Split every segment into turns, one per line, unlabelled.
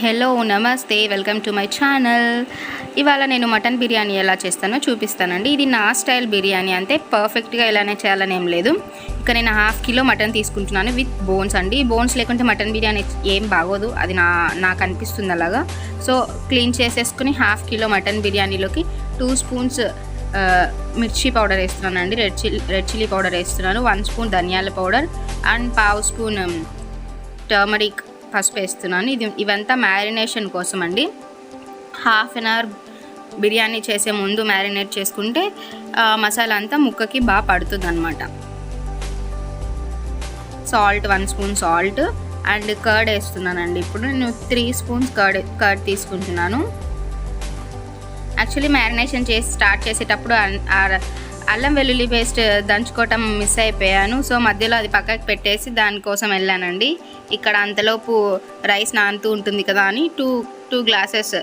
Hello నమస్తే, welcome to my channel. ఇవాళ నేను మటన్ బిర్యానీ ఎలా చేస్తానో చూపిస్తానండి. ఇది నా స్టైల్ బిర్యానీ, అంతే పర్ఫెక్ట్గా ఇలానే చేయాలని ఏం లేదు. ఇక నేను ½ కిలో మటన్ తీసుకుంటున్నాను విత్ బోన్స్ అండి. బోన్స్ లేకుంటే మటన్ బిర్యానీ ఏం బాగోదు, అది నాకు అనిపిస్తుంది అలాగా. సో క్లీన్ చేసేసుకుని ½ కిలో మటన్ బిర్యానీలోకి 2 స్పూన్స్ మిర్చి పౌడర్ వేస్తున్నానండి. రెడ్ చిల్లీ పౌడర్ వేస్తున్నాను, 1 స్పూన్ ధనియాల పౌడర్ అండ్ 1/2 స్పూన్ టర్మరిక్ పసుపు వేస్తున్నాను. ఇవంతా మ్యారినేషన్ కోసం అండి. ½ అన్ అవర్ బిర్యానీ చేసే ముందు మ్యారినేట్ చేసుకుంటే మసాలా అంతా ముక్కకి బాగా పడుతుంది అనమాట. Salt 1 spoon salt and curd వేస్తున్నానండి. ఇప్పుడు నేను 3 స్పూన్స్ కర్డ్ తీసుకుంటున్నాను. యాక్చువల్లీ మ్యారినేషన్ చేసి స్టార్ట్ చేసేటప్పుడు అల్లం వెల్లుల్లి పేస్ట్ దంచుకోవటం మిస్ అయిపోయాను. సో మధ్యలో అది పక్కకి పెట్టేసి దానికోసం వెళ్ళానండి. ఇక్కడ అంతలోపు రైస్ నానుతూ ఉంటుంది కదా అని 2 గ్లాసెస్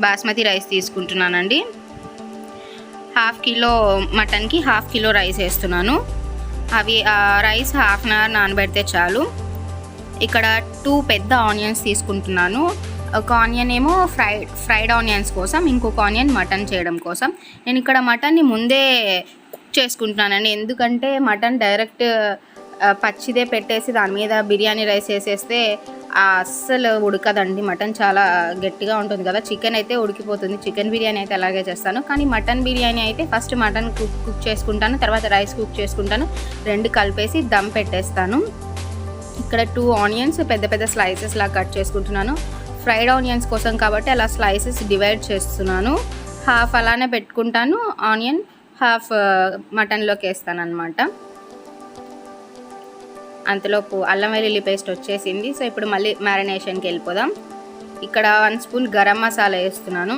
బాస్మతి రైస్ తీసుకుంటున్నానండి. ½ కిలో మటన్కి ½ కిలో రైస్ వేస్తున్నాను. రైస్ ½ అన్ అవర్ నానబెడితే చాలు. ఇక్కడ 2 పెద్ద ఆనియన్స్ తీసుకుంటున్నాను. ఒక ఆనియన్ ఏమో ఫ్రైడ్ ఆనియన్స్ కోసం, ఇంకొక ఆనియన్ మటన్ చేయడం కోసం. నేను ఇక్కడ మటన్ని ముందే కుక్ చేసుకుంటున్నానండి. ఎందుకంటే మటన్ డైరెక్ట్ పచ్చిదే పెట్టేసి దాని మీద బిర్యానీ రైస్ వేసేస్తే అస్సలు ఉడకదండి. మటన్ చాలా గట్టిగా ఉంటుంది కదా. చికెన్ అయితే ఉడికిపోతుంది. చికెన్ బిర్యానీ అయితే అలాగే చేస్తాను, కానీ మటన్ బిర్యానీ అయితే ఫస్ట్ మటన్ కుక్ చేసుకుంటాను, తర్వాత రైస్ కుక్ చేసుకుంటాను, 2 కలిపేసి దమ్ పెట్టేస్తాను. ఇక్కడ 2 ఆనియన్స్ పెద్ద పెద్ద స్లైసెస్ లాగా కట్ చేసుకుంటున్నాను. ఫ్రైడ్ ఆనియన్స్ కోసం కాబట్టి అలా స్లైసెస్ డివైడ్ చేస్తున్నాను. ½ అలానే పెట్టుకుంటాను ఆనియన్, ½ మటన్లోకి వేస్తాను అనమాట. అంతలోపు అల్లం వెల్లుల్లి పేస్ట్ వచ్చేసింది. సో ఇప్పుడు మళ్ళీ మ్యారినేషన్కి వెళ్ళిపోదాం. ఇక్కడ 1 స్పూన్ గరం మసాలా వేస్తున్నాను.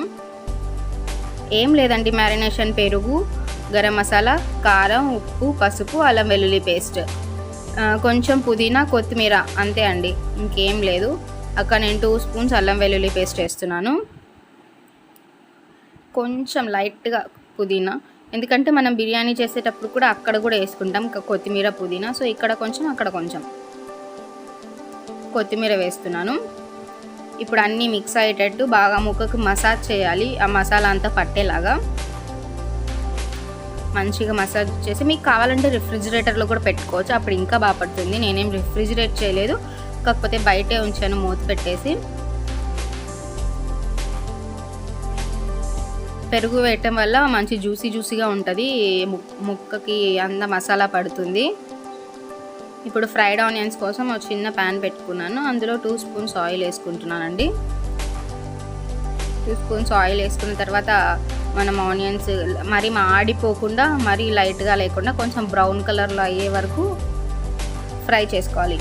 ఏం లేదండి, మ్యారినేషన్ పెరుగు, గరం మసాలా, కారం, ఉప్పు, పసుపు, అల్లం వెల్లుల్లి పేస్ట్, కొంచెం పుదీనా, కొత్తిమీర, అంతే అండి, ఇంకేం లేదు. అక్కడ నేను 2 స్పూన్స్ అల్లం వెల్లుల్లి పేస్ట్ వేస్తున్నాను. కొంచెం లైట్గా పుదీనా, ఎందుకంటే మనం బిర్యానీ చేసేటప్పుడు కూడా అక్కడ కూడా వేసుకుంటాం కొత్తిమీర, పుదీనా. సో ఇక్కడ కొంచెం అక్కడ కొంచెం కొత్తిమీర వేస్తున్నాను. ఇప్పుడు అన్నీ మిక్స్ అయ్యేటట్టు బాగా ముక్కకు మసాజ్ చేయాలి. ఆ మసాలా అంతా పట్టేలాగా మంచిగా మసాజ్ చేసి, మీకు కావాలంటే రిఫ్రిజిరేటర్లో కూడా పెట్టుకోవచ్చు, అప్పుడు ఇంకా బాగా పడుతుంది. నేనేం రిఫ్రిజిరేట్ చేయలేదు, కాకపోతే బయటే ఉంచాను మూత పెట్టేసి. పెరుగు వేయటం వల్ల మంచి జ్యూసీగా ఉంటుంది, ముక్కకి అంత మసాలా పడుతుంది. ఇప్పుడు ఫ్రైడ్ ఆనియన్స్ కోసం ఒక చిన్న ప్యాన్ పెట్టుకున్నాను. అందులో 2 స్పూన్స్ ఆయిల్ వేసుకుంటున్నానండి. 2 స్పూన్స్ ఆయిల్ వేసుకున్న తర్వాత మనం ఆనియన్స్ మరి మాడిపోకుండా, మరీ లైట్గా లేకుండా కొంచెం బ్రౌన్ కలర్లో అయ్యే వరకు ఫ్రై చేసుకోవాలి.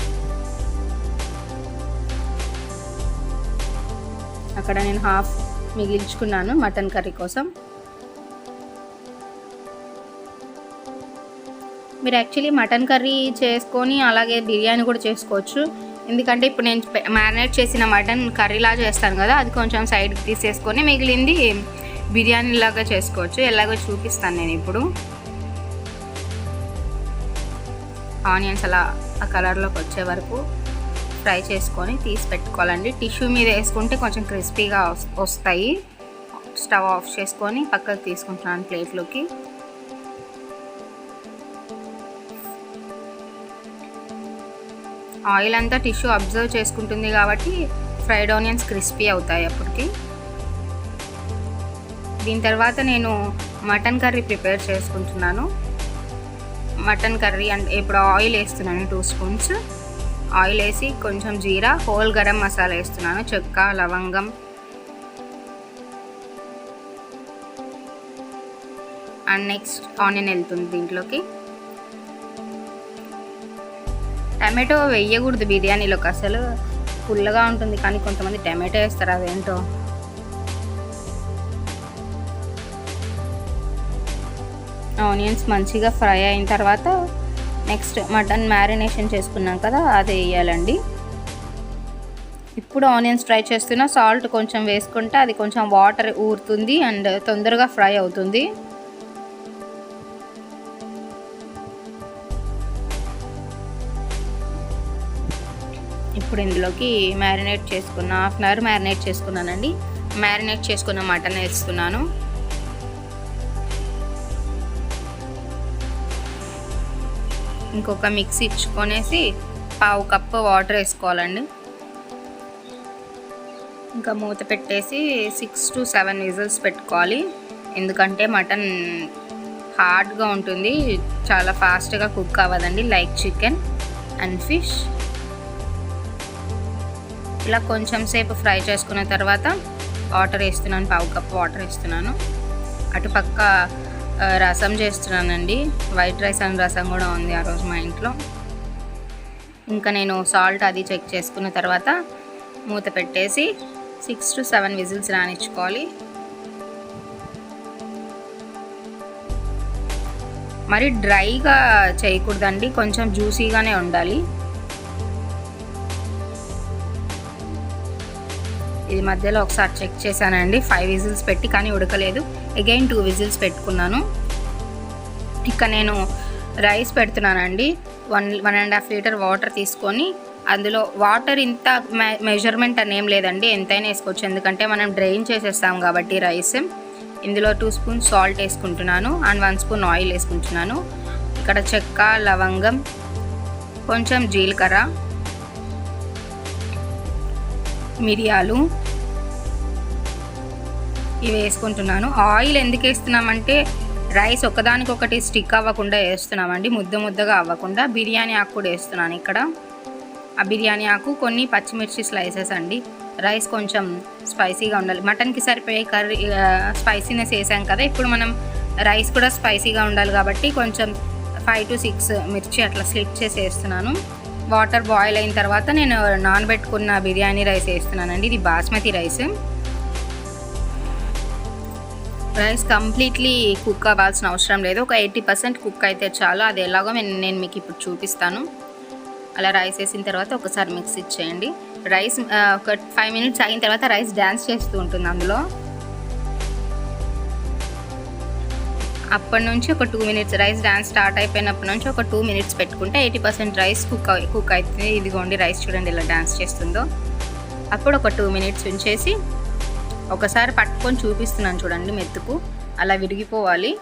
అక్కడ నేను ½ మిగిల్చుకున్నాను మటన్ కర్రీ కోసం. మీరు యాక్చువల్లీ మటన్ కర్రీ చేసుకొని అలాగే బిర్యానీ కూడా చేసుకోవచ్చు. ఎందుకంటే ఇప్పుడు నేను మ్యారినేట్ చేసిన మటన్ కర్రీలా చేస్తాను కదా, అది కొంచెం సైడ్కి తీసేసుకొని మిగిలింది బిర్యానీ లాగా చేసుకోవచ్చు. ఎలాగో చూపిస్తాను నేను ఇప్పుడు. ఆనియన్స్ అలా ఆ కలర్లోకి వచ్చే వరకు ఫ్రై చేసుకొని తీసి పెట్టుకోవాలండి. టిష్యూ మీద వేసుకుంటే కొంచెం క్రిస్పీగా వస్తాయి. స్టవ్ ఆఫ్ చేసుకొని పక్కకు తీసుకుంటున్నాను ప్లేట్లోకి. ఆయిల్ అంతా టిష్యూ అబ్జర్వ్ చేసుకుంటుంది కాబట్టి ఫ్రైడ్ ఆనియన్స్ క్రిస్పీ అవుతాయి అప్పటికి. దీని తర్వాత నేను మటన్ కర్రీ ప్రిపేర్ చేసుకుంటున్నాను. మటన్ కర్రీ అంటే ఇప్పుడు ఆయిల్ వేస్తున్నాను. 2 స్పూన్స్ ఆయిల్ వేసి కొంచెం జీరా, హోల్ గరం మసాలా వేస్తున్నాను, చెక్క, లవంగం అండ్ నెక్స్ట్ ఆనియన్ వెళ్తుంది దీంట్లోకి. టమాటో వేయకూడదు బిర్యానీలోకి, అసలు పుల్లగా ఉంటుంది, కానీ కొంతమంది టమాటో వేస్తారు, అదేంటో. ఆనియన్స్ మంచిగా ఫ్రై అయిన తర్వాత నెక్స్ట్ మటన్ మ్యారినేషన్ చేసుకున్నాం కదా, అది వేయాలండి. ఇప్పుడు ఆనియన్స్ ఫ్రై చేస్తున్నా సాల్ట్ కొంచెం వేసుకుంటే అది కొంచెం వాటర్ ఊరుతుంది అండ్ తొందరగా ఫ్రై అవుతుంది. ఇప్పుడు ఇందులోకి మ్యారినేట్ చేసుకున్న హాఫ్ అన్ అవర్ మ్యారినేట్ చేసుకున్నానండి. మ్యారినేట్ చేసుకున్న మటన్ వేస్తున్నాను. ఇంకొక మిక్స్ ఇచ్చుకొనేసి పావు కప్పు వాటర్ వేసుకోవాలండి. ఇంకా మూత పెట్టేసి 6 to 7 విజిల్స్ పెట్టుకోవాలి. ఎందుకంటే మటన్ హార్డ్గా ఉంటుంది, చాలా ఫాస్ట్గా కుక్ అవ్వదండి లైక్ చికెన్ అండ్ ఫిష్. ఇలా కొంచెం సేపు ఫ్రై చేసుకున్న తర్వాత వాటర్ వేస్తున్నాను, పావు కప్పు వాటర్ వేస్తున్నాను. అటుపక్క రసం చేస్తున్నానండి, వైట్ రైస్ అండ్ రసం కూడా ఉంది ఆ రోజు మా ఇంట్లో. ఇంకా నేను సాల్ట్ అది చెక్ చేసుకున్న తర్వాత మూత పెట్టేసి 6 to 7 విజిల్స్ రానిచ్చుకోవాలి. మరి డ్రైగా చేయకూడదండి, కొంచెం జ్యూసీగానే ఉండాలి. ఇది మధ్యలో ఒకసారి చెక్ చేశానండి, 5 విజిల్స్ పెట్టి, కానీ ఉడకలేదు. అగైన్ 2 విజిల్స్ పెట్టుకున్నాను. ఇక నేను రైస్ పెడుతున్నానండి. 1.5 లీటర్ వాటర్ తీసుకొని అందులో వాటర్ ఇంత మెజర్మెంట్ అని ఏం లేదండి, ఎంతైనా వేసుకోవచ్చు. ఎందుకంటే మనం డ్రైన్ చేసేస్తాం కాబట్టి రైస్. ఇందులో 2 స్పూన్స్ సాల్ట్ వేసుకుంటున్నాను అండ్ 1 స్పూన్ ఆయిల్ వేసుకుంటున్నాను. ఇక్కడ చెక్క, లవంగం, కొంచెం జీలకర్ర, మిరియాలు ఇవి వేసుకుంటున్నాను. ఆయిల్ ఎందుకు వేస్తున్నామంటే రైస్ ఒకదానికొకటి స్టిక్ అవ్వకుండా వేస్తున్నామండి, ముద్దగా అవ్వకుండా. బిర్యానీ ఆకు కూడా వేస్తున్నాను ఇక్కడ. ఆ బిర్యానీ ఆకు, కొన్ని పచ్చిమిర్చి స్లైసెస్ అండి. రైస్ కొంచెం స్పైసీగా ఉండాలి. మటన్కి సరిపోయే కర్రీ స్పైసీనెస్ వేసాం కదా, ఇప్పుడు మనం రైస్ కూడా స్పైసీగా ఉండాలి కాబట్టి కొంచెం 5 to 6 మిర్చి అట్లా స్లిప్ చేసి వేస్తున్నాను. వాటర్ బాయిల్ అయిన తర్వాత నేను నానబెట్టుకున్న బిర్యానీ రైస్ వేస్తున్నానండి. ఇది basmati rice. Rice completely cook అవ్వాల్సిన అవసరం లేదు, ఒక 80% కుక్ అయితే చాలు. అది ఎలాగో నేను మీకు ఇప్పుడు చూపిస్తాను. అలా రైస్ వేసిన తర్వాత ఒకసారి మిక్స్ ఇచ్చేయండి. రైస్ ఒక 5 minutes అయిన తర్వాత రైస్ డ్యాన్స్ చేస్తూ ఉంటుంది అందులో. అప్పటి నుంచి ఒక 2 minutes, రైస్ డ్యాన్స్ స్టార్ట్ అయిపోయినప్పటి నుంచి ఒక 2 minutes పెట్టుకుంటే 80% రైస్ కుక్ అవుతుంది. ఇదిగోండి రైస్ చూడండి ఎలా డ్యాన్స్ చేస్తుందో. అప్పుడు ఒక 2 minutes ఉంచేసి ఒకసారి పట్టుకొని చూపిస్తున్నాను చూడండి, మెత్తుకు అలా విరిగిపోవాలి.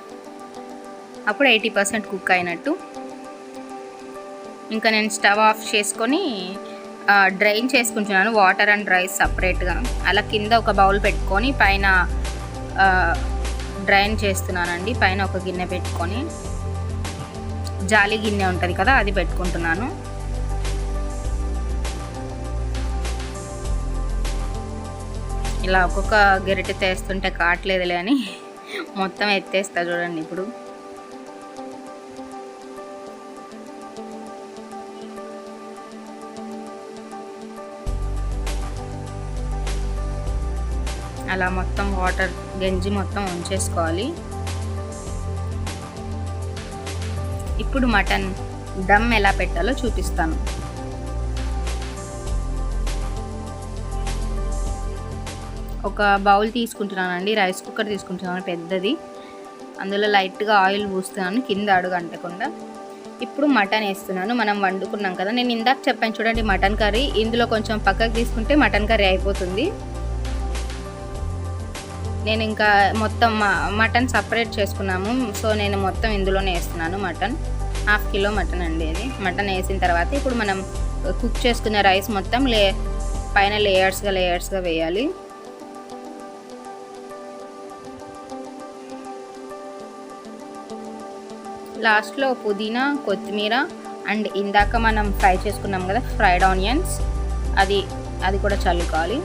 అప్పుడు 80% కుక్ అయినట్టు. ఇంకా నేను స్టవ్ ఆఫ్ చేసుకొని డ్రైన్ చేసుకుంటున్నాను వాటర్ అండ్ రైస్ సపరేట్గా. అలా కింద ఒక బౌల్ పెట్టుకొని పైన డ్రైన్ చేస్తున్నానండి. పైన ఒక గిన్నె పెట్టుకొని, జాలి గిన్నె ఉంటుంది కదా, అది పెట్టుకుంటున్నాను. ఇలా ఒక్కొక్క గరిటె తెస్తుంటే కావట్లేదులే అని మొత్తం ఎత్తేస్తా చూడండి. ఇప్పుడు అలా మొత్తం వాటర్ గంజి మొత్తం ఉంచేసుకోవాలి. ఇప్పుడు మటన్ దమ్ ఎలా పెట్టాలో చూపిస్తాను. ఒక బౌల్ తీసుకుంటున్నానండి, రైస్ కుక్కర్ తీసుకుంటున్నాను పెద్దది. అందులో లైట్గా ఆయిల్ పూస్తున్నాను కింద అడుగు అంటకుండా. ఇప్పుడు మటన్ వేస్తున్నాను. మనం వండుకున్నాం కదా, నేను ఇందాక చెప్పాను చూడండి మటన్ కర్రీ, ఇందులో కొంచెం పక్కకు తీసుకుంటే మటన్ కర్రీ అయిపోతుంది. నేను ఇంకా మొత్తం మటన్ సపరేట్ చేసుకున్నాము, సో నేను మొత్తం ఇందులోనే వేస్తున్నాను. మటన్ 1/2 కిలో మటన్ అండి అది. మటన్ వేసిన తర్వాత ఇప్పుడు మనం కుక్ చేసుకున్న రైస్ మొత్తం పైన లేయర్స్గా వేయాలి. లాస్ట్లో పుదీనా, కొత్తిమీర అండ్ ఇందాక మనం ఫ్రై చేసుకున్నాం కదా ఫ్రైడ్ ఆనియన్స్, అది కూడా చల్లుకోవాలి.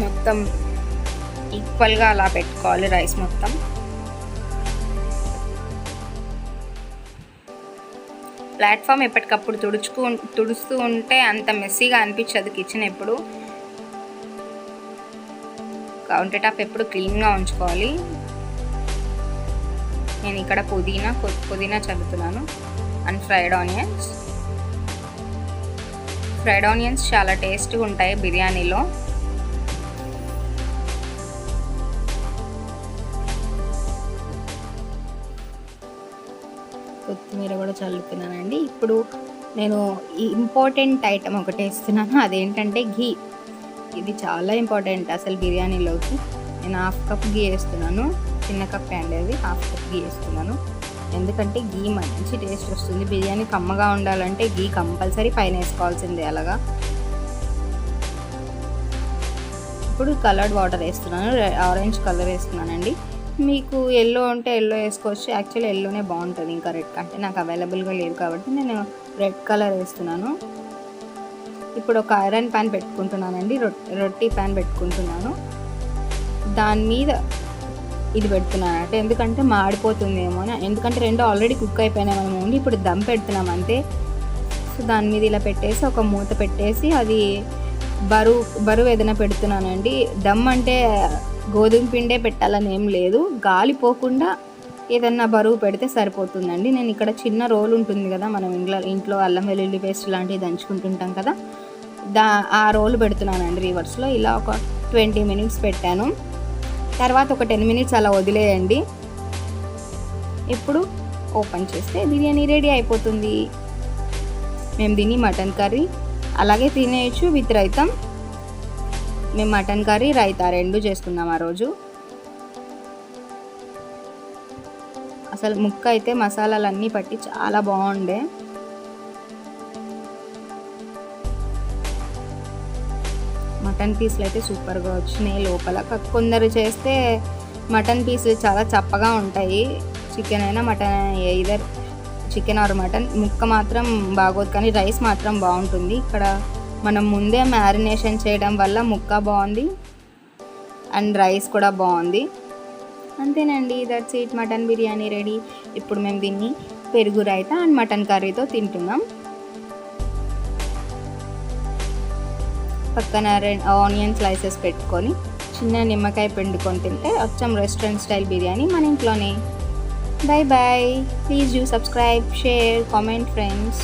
మొత్తం ఈక్వల్గా అలా పెట్టుకోవాలి రైస్ మొత్తం. ప్లాట్ఫామ్ ఎప్పటికప్పుడు తుడుస్తూ ఉంటే అంత మెస్సీగా అనిపించదు కిచెన్. ఎప్పుడు కౌంటర్ టాప్ ఎప్పుడు క్లీన్గా ఉంచుకోవాలి. నేను ఇక్కడ పుదీనా చల్లుతున్నాను అండ్ ఫ్రైడ్ ఆనియన్స్ చాలా టేస్ట్గా ఉంటాయి బిర్యానీలో. కొత్తిమీర కూడా చల్లుతున్నానండి. ఇప్పుడు నేను ఈ ఇంపార్టెంట్ ఐటెం ఒకటి వేస్తున్నాను, అదేంటంటే ఘీ. ఇది చాలా ఇంపార్టెంట్ అసలు బిర్యానీలోకి. నేను 1/2 కప్ ఘీ వేస్తున్నాను, చిన్న కప్ అండి అది. 1/2 కప్ ఘీ వేస్తున్నాను, ఎందుకంటే ఘీ మంచి టేస్ట్ వస్తుంది. బిర్యానీ కమ్మగా ఉండాలంటే ఘీ కంపల్సరీ పైన వేసుకోవాల్సిందే. అలాగా ఇప్పుడు కలర్డ్ వాటర్ వేస్తున్నాను, ఆరెంజ్ కలర్ వేస్తున్నానండి. మీకు ఎల్లో ఉంటే ఎల్లో వేసుకోవచ్చు, యాక్చువల్లీ ఎల్లోనే బాగుంటుంది ఇంకా రెడ్ కంటే. నాకు అవైలబుల్గా లేదు కాబట్టి నేను రెడ్ కలర్ వేస్తున్నాను. ఇప్పుడు ఒక ఐరన్ ప్యాన్ పెట్టుకుంటున్నానండి, రొట్టి ప్యాన్ పెట్టుకుంటున్నాను. దాని మీద ఇది పెడుతున్నాను అంటే ఎందుకంటే మాడిపోతుందేమో అని, ఎందుకంటే 2 ఆల్రెడీ కుక్ అయిపోయినాయి. మనం ఓన్లీ ఇప్పుడు దమ్ పెడుతున్నాం అంతే. సో దాని మీద ఇలా పెట్టేసి ఒక మూత పెట్టేసి అది బరువు ఏదైనా పెడుతున్నానండి. దమ్ అంటే గోధుమ పిండే పెట్టాలని ఏం లేదు, గాలి పోకుండా ఏదన్నా బరువు పెడితే సరిపోతుందండి. నేను ఇక్కడ చిన్న రోల్ ఉంటుంది కదా, మనం ఇంట్లో అల్లం వెల్లుల్లి పేస్ట్ లాంటివి దంచుకుంటుంటాం కదా, ఆ రోల్ పెడుతున్నానండి రివర్స్లో. ఇలా ఒక 20 మినిట్స్ పెట్టాను. తర్వాత ఒక 10 మినిట్స్ అలా వదిలేయండి. ఇప్పుడు ఓపెన్ చేస్తే బిర్యానీ రెడీ అయిపోతుంది. మేము దీన్ని మటన్ కర్రీ అలాగే తినేయచ్చు విత్ రైతం. మేము మటన్ కర్రీ రైతా 2 చేసుకున్నాం ఆ రోజు. అసలు ముక్క అయితే మసాలాలన్నీ పట్టి చాలా బాగుండే. మటన్ పీసులు అయితే సూపర్గా వచ్చినాయి లోపల. కొందరు చేస్తే మటన్ పీసులు చాలా చప్పగా ఉంటాయి. చికెన్ అయినా mutton either chicken or mutton ముక్క మాత్రం బాగోదు, కానీ రైస్ మాత్రం బాగుంటుంది. ఇక్కడ మనం ముందే మ్యారినేషన్ చేయడం వల్ల ముక్క బాగుంది అండ్ రైస్ కూడా బాగుంది. అంతేనండి, that's it, mutton biryani ready. ఇప్పుడు మేము దీన్ని పెరుగు రైతా అండ్ మటన్ కర్రీతో తింటున్నాం. పక్కన ఆనియన్ స్లైసెస్ పెట్టుకొని చిన్న నిమ్మకాయ పిండుకొని తింటే అచ్చం రెస్టారెంట్ స్టైల్ బిర్యానీ మన ఇంట్లోనే. Bye bye. Please do subscribe, share, comment, friends.